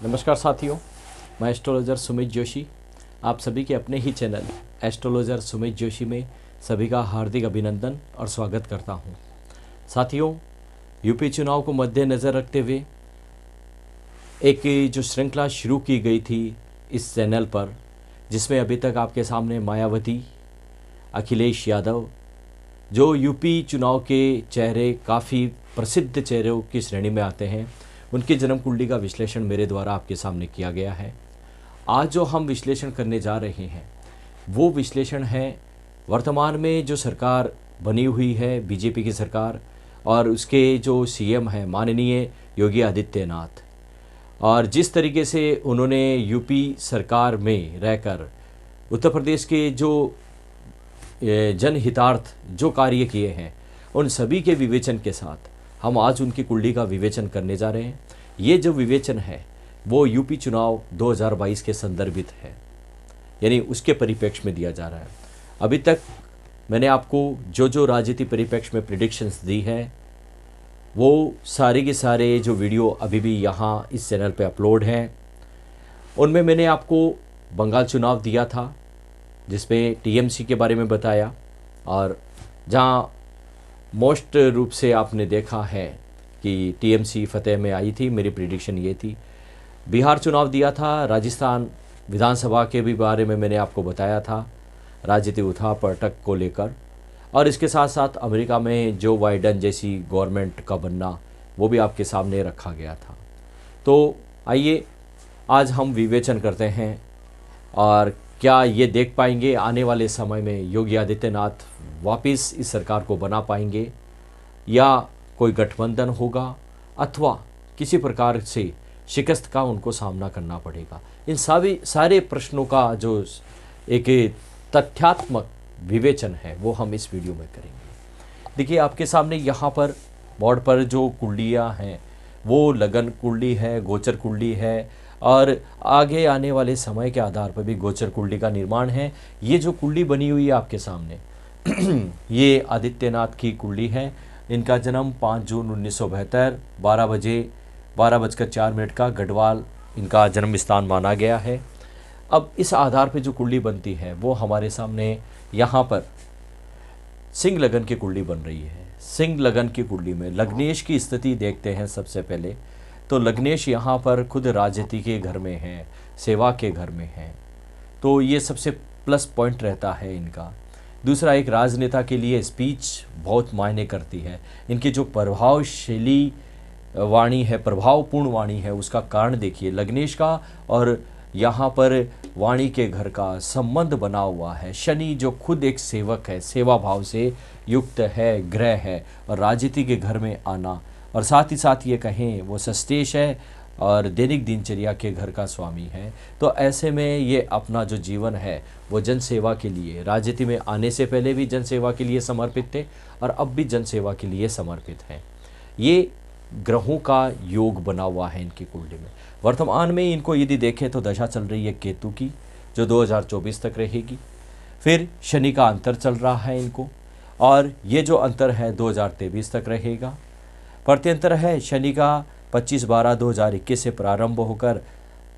नमस्कार साथियों, मैं एस्ट्रोलॉजर सुमित जोशी आप सभी के अपने ही चैनल एस्ट्रोलॉजर सुमित जोशी में सभी का हार्दिक अभिनंदन और स्वागत करता हूं। साथियों, यूपी चुनाव को मद्देनज़र रखते हुए एक जो श्रृंखला शुरू की गई थी इस चैनल पर, जिसमें अभी तक आपके सामने मायावती, अखिलेश यादव, जो यूपी चुनाव के चेहरे काफ़ी प्रसिद्ध चेहरों की श्रेणी में आते हैं, उनकी जन्म कुंडली का विश्लेषण मेरे द्वारा आपके सामने किया गया है। आज जो हम विश्लेषण करने जा रहे हैं वो विश्लेषण है वर्तमान में जो सरकार बनी हुई है, बीजेपी की सरकार, और उसके जो सीएम हैं माननीय योगी आदित्यनाथ, और जिस तरीके से उन्होंने यूपी सरकार में रहकर उत्तर प्रदेश के जो जनहितार्थ जो कार्य किए हैं, उन सभी के विवेचन के साथ हम आज उनकी कुंडली का विवेचन करने जा रहे हैं। ये जो विवेचन है वो यूपी चुनाव 2022 के संदर्भित है, यानी उसके परिप्रेक्ष्य में दिया जा रहा है। अभी तक मैंने आपको जो जो राजनीति परिप्रेक्ष्य में प्रिडिक्शंस दी है वो सारे के सारे जो वीडियो अभी भी यहाँ इस चैनल पे अपलोड हैं। उनमें मैंने आपको बंगाल चुनाव दिया था जिसमें टीएमसी के बारे में बताया, और जहाँ मोस्ट रूप से आपने देखा है कि टीएमसी फतेह में आई थी, मेरी प्रिडिक्शन ये थी। बिहार चुनाव दिया था, राजस्थान विधानसभा के भी बारे में मैंने आपको बताया था, राजनीतिक उठापटक को लेकर, और इसके साथ साथ अमेरिका में जो बाइडेन जैसी गवर्नमेंट का बनना वो भी आपके सामने रखा गया था। तो आइए आज हम विवेचन करते हैं, और क्या ये देख पाएंगे आने वाले समय में योगी आदित्यनाथ वापस इस सरकार को बना पाएंगे, या कोई गठबंधन होगा, अथवा किसी प्रकार से शिकस्त का उनको सामना करना पड़ेगा। इन सारे प्रश्नों का जो एक तथ्यात्मक विवेचन है वो हम इस वीडियो में करेंगे। देखिए, आपके सामने यहाँ पर बोर्ड पर जो कुंडलियाँ हैं वो लगन कुंडली है, गोचर कुंडली है, और आगे आने वाले समय के आधार पर भी गोचर कुंडली का निर्माण है। ये जो कुंडली बनी हुई है आपके सामने ये आदित्यनाथ की कुंडली है। इनका जन्म 5 जून 1972 12:04 का गढ़वाल इनका जन्म स्थान माना गया है। अब इस आधार पर जो कुंडली बनती है वो हमारे सामने यहाँ पर सिंह लगन की कुंडली बन रही है। सिंह लगन की कुंडली में लग्नेश की स्थिति देखते हैं। सबसे पहले तो लग्नेश यहाँ पर खुद राजनीति के घर में है, सेवा के घर में है, तो ये सबसे प्लस पॉइंट रहता है इनका। दूसरा, एक राजनेता के लिए स्पीच बहुत मायने करती है। इनकी जो प्रभावशीली वाणी है, प्रभावपूर्ण वाणी है, उसका कारण देखिए लग्नेश का और यहाँ पर वाणी के घर का संबंध बना हुआ है। शनि जो खुद एक सेवक है, सेवा भाव से युक्त है, ग्रह है, और राजनीति के घर में आना, और साथ ही साथ ये कहें वो सस्तेश है और दैनिक दिनचर्या के घर का स्वामी है। तो ऐसे में ये अपना जो जीवन है वो जन सेवा के लिए, राजनीति में आने से पहले भी जन सेवा के लिए समर्पित थे और अब भी जन सेवा के लिए समर्पित हैं। ये ग्रहों का योग बना हुआ है इनकी कुंडली में। वर्तमान में इनको यदि देखें तो दशा चल रही है केतु की, जो 2024 तक रहेगी। फिर शनि का अंतर चल रहा है इनको, और ये जो अंतर है 2023 तक रहेगा। प्रत्यंतर है शनि का 25/12/2021 से प्रारंभ होकर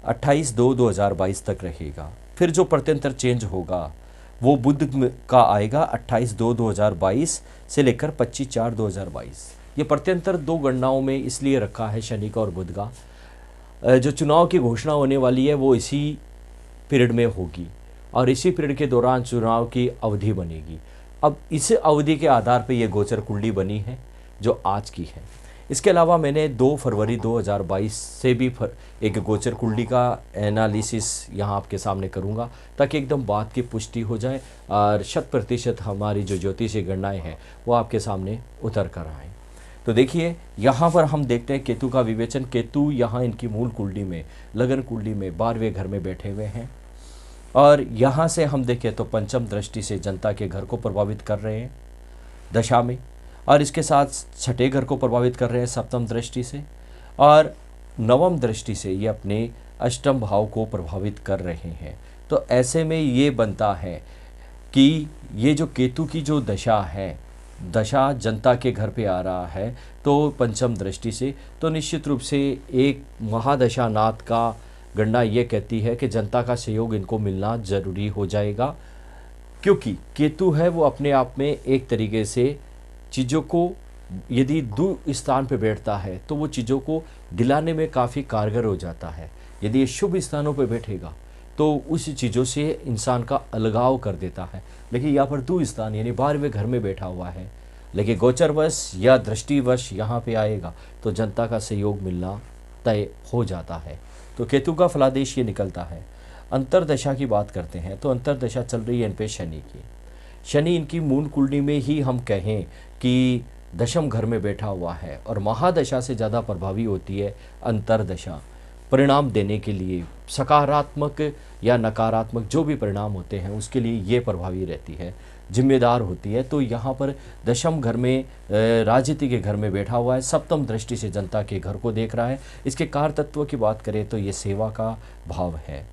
28/2/2022 तक रहेगा। फिर जो प्रत्यंतर चेंज होगा वो बुध का आएगा 28/2/2022 से लेकर 25/4/2022। ये प्रत्यंतर दो गणनाओं में इसलिए रखा है शनि का और बुध का। जो चुनाव की घोषणा होने वाली है वो इसी पीरियड में होगी, और इसी पीरियड के दौरान चुनाव की अवधि बनेगी। अब इस अवधि के आधार पर यह गोचर कुंडली बनी है जो आज की है। इसके अलावा मैंने 2 फरवरी 2022 से भी एक गोचर कुंडली का एनालिसिस यहाँ आपके सामने करूँगा, ताकि एकदम बात की पुष्टि हो जाए और 100% हमारी जो ज्योतिषीय गणनाएँ हैं वो आपके सामने उतर कर आएँ। तो देखिए, यहाँ पर हम देखते हैं केतु का विवेचन। केतु यहाँ इनकी मूल कुंडली में, लगन कुंडली में 12वें घर में बैठे हुए हैं, और यहाँ से हम देखें तो पंचम दृष्टि से जनता के घर को प्रभावित कर रहे हैं दशा में, और इसके साथ छठे घर को प्रभावित कर रहे हैं सप्तम दृष्टि से, और नवम दृष्टि से ये अपने अष्टम भाव को प्रभावित कर रहे हैं। तो ऐसे में ये बनता है कि ये जो केतु की जो दशा है, दशा जनता के घर पे आ रहा है, तो पंचम दृष्टि से, तो निश्चित रूप से एक महादशा नाथ का गणना ये कहती है कि जनता का सहयोग इनको मिलना जरूरी हो जाएगा, क्योंकि केतु है वो अपने आप में एक तरीके से चीज़ों को यदि दो स्थान पे बैठता है तो वो चीज़ों को दिलाने में काफ़ी कारगर हो जाता है। यदि ये शुभ स्थानों पे बैठेगा तो उस चीज़ों से इंसान का अलगाव कर देता है। लेकिन यहाँ पर दो स्थान यानी 12वें घर में बैठा हुआ है, लेकिन गोचरवश या दृष्टिवश यहाँ पे आएगा तो जनता का सहयोग मिलना तय हो जाता है। तो केतु का फलादेश ये निकलता है। अंतरदशा की बात करते हैं तो अंतरदशा चल रही है इन पे शनि की। शनि इनकी मूल कुंडली में ही हम कहें कि दशम घर में बैठा हुआ है और महादशा से ज़्यादा प्रभावी होती है अंतरदशा। परिणाम देने के लिए सकारात्मक या नकारात्मक जो भी परिणाम होते हैं उसके लिए ये प्रभावी रहती है, जिम्मेदार होती है। तो यहाँ पर दशम घर में राजनीति के घर में बैठा हुआ है, सप्तम दृष्टि से जनता के घर को देख रहा है। इसके कार तत्व की बात करें तो ये सेवा का भाव है।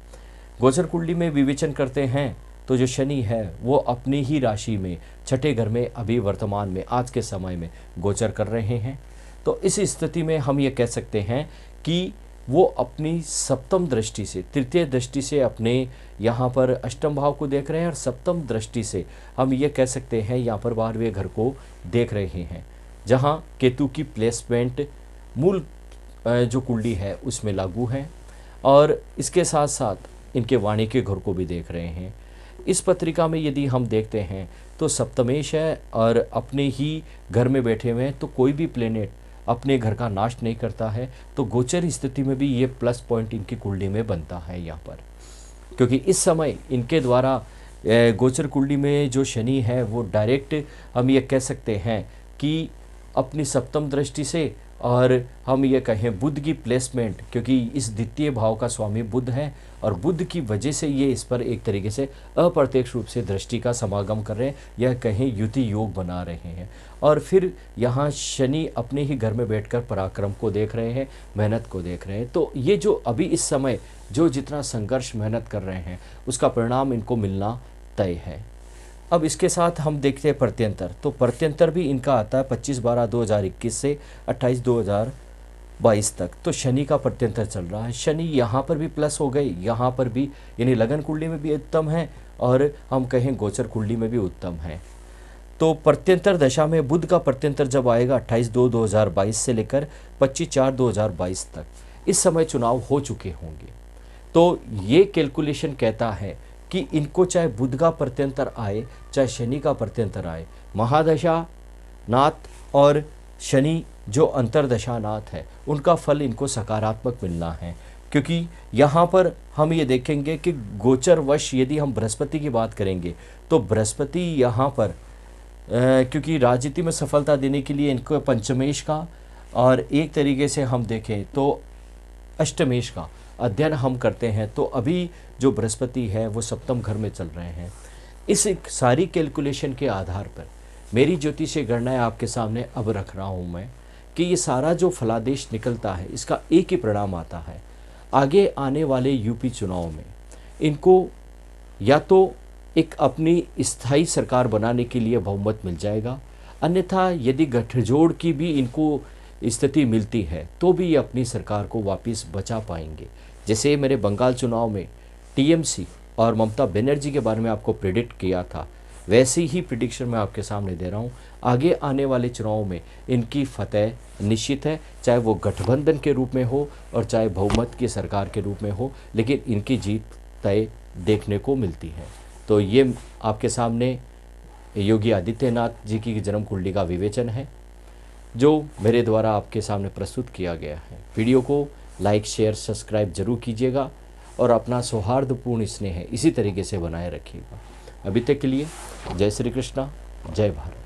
गोचर कुंडली में विवेचन करते हैं तो जो शनि है वो अपनी ही राशि में छठे घर में अभी वर्तमान में आज के समय में गोचर कर रहे हैं। तो इस स्थिति में हम ये कह सकते हैं कि वो अपनी सप्तम दृष्टि से, तृतीय दृष्टि से अपने यहाँ पर अष्टम भाव को देख रहे हैं और सप्तम दृष्टि से हम ये कह सकते हैं यहाँ पर 12वें घर को देख रहे हैं, जहाँ केतु की प्लेसमेंट मूल जो कुंडली है उसमें लागू है और इसके साथ साथ इनके वाणी के घर को भी देख रहे हैं। इस पत्रिका में यदि हम देखते हैं तो सप्तमेश है और अपने ही घर में बैठे हुए हैं, तो कोई भी प्लेनेट अपने घर का नाश नहीं करता है। तो गोचर स्थिति में भी ये प्लस पॉइंट इनकी कुंडली में बनता है यहाँ पर, क्योंकि इस समय इनके द्वारा गोचर कुंडली में जो शनि है वो डायरेक्ट हम ये कह सकते हैं कि अपनी सप्तम दृष्टि से, और हम ये कहें बुध की प्लेसमेंट, क्योंकि इस द्वितीय भाव का स्वामी बुध है और बुध की वजह से ये इस पर एक तरीके से अप्रत्यक्ष रूप से दृष्टि का समागम कर रहे हैं, या कहें युति योग बना रहे हैं। और फिर यहाँ शनि अपने ही घर में बैठकर पराक्रम को देख रहे हैं, मेहनत को देख रहे हैं। तो ये जो अभी इस समय जो जितना संघर्ष मेहनत कर रहे हैं उसका परिणाम इनको मिलना तय है। अब इसके साथ हम देखते हैं प्रत्यंतर। तो प्रत्यंतर भी इनका आता है 25/12/2021 से 28/2/2022 तक। तो शनि का प्रत्यंतर चल रहा है। शनि यहाँ पर भी प्लस हो गए, यहाँ पर भी, यानी लगन कुंडली में भी उत्तम है और हम कहें गोचर कुंडली में भी उत्तम है। तो प्रत्यंतर दशा में बुध का प्रत्यंतर जब आएगा 28/2/2022 से लेकर 25/4/2022 तक, इस समय चुनाव हो चुके होंगे। तो ये कैलकुलेशन कहता है कि इनको चाहे बुध का प्रत्यंतर आए चाहे शनि का प्रत्यंतर आए, महादशा नाथ और शनि जो अंतरदशा नाथ है उनका फल इनको सकारात्मक मिलना है। क्योंकि यहाँ पर हम ये देखेंगे कि गोचरवश यदि हम बृहस्पति की बात करेंगे तो बृहस्पति यहाँ पर क्योंकि राजनीति में सफलता देने के लिए इनको पंचमेश का और एक तरीके से हम देखें तो अष्टमेश का अध्ययन हम करते हैं, तो अभी जो बृहस्पति है वो सप्तम घर में चल रहे हैं। इस सारी कैलकुलेशन के आधार पर मेरी ज्योतिषीय गणनाएं आपके सामने अब रख रहा हूँ मैं कि ये सारा जो फलादेश निकलता है इसका एक ही परिणाम आता है। आगे आने वाले यूपी चुनाव में इनको या तो एक अपनी स्थायी सरकार बनाने के लिए बहुमत मिल जाएगा, अन्यथा यदि गठजोड़ की भी इनको स्थिति मिलती है तो भी ये अपनी सरकार को वापस बचा पाएंगे। जैसे मेरे बंगाल चुनाव में टीएमसी और ममता बनर्जी के बारे में आपको प्रेडिक्ट किया था, वैसी ही प्रिडिक्शन मैं आपके सामने दे रहा हूँ। आगे आने वाले चुनाव में इनकी फतेह निश्चित है, चाहे वो गठबंधन के रूप में हो और चाहे बहुमत की सरकार के रूप में हो, लेकिन इनकी जीत तय देखने को मिलती है। तो ये आपके सामने योगी आदित्यनाथ जी की जन्म कुंडली का विवेचन है जो मेरे द्वारा आपके सामने प्रस्तुत किया गया है। वीडियो को लाइक शेयर सब्सक्राइब जरूर कीजिएगा और अपना सौहार्दपूर्ण स्नेह इसी तरीके से बनाए रखिएगा। अभी तक के लिए जय श्री कृष्णा, जय भारत।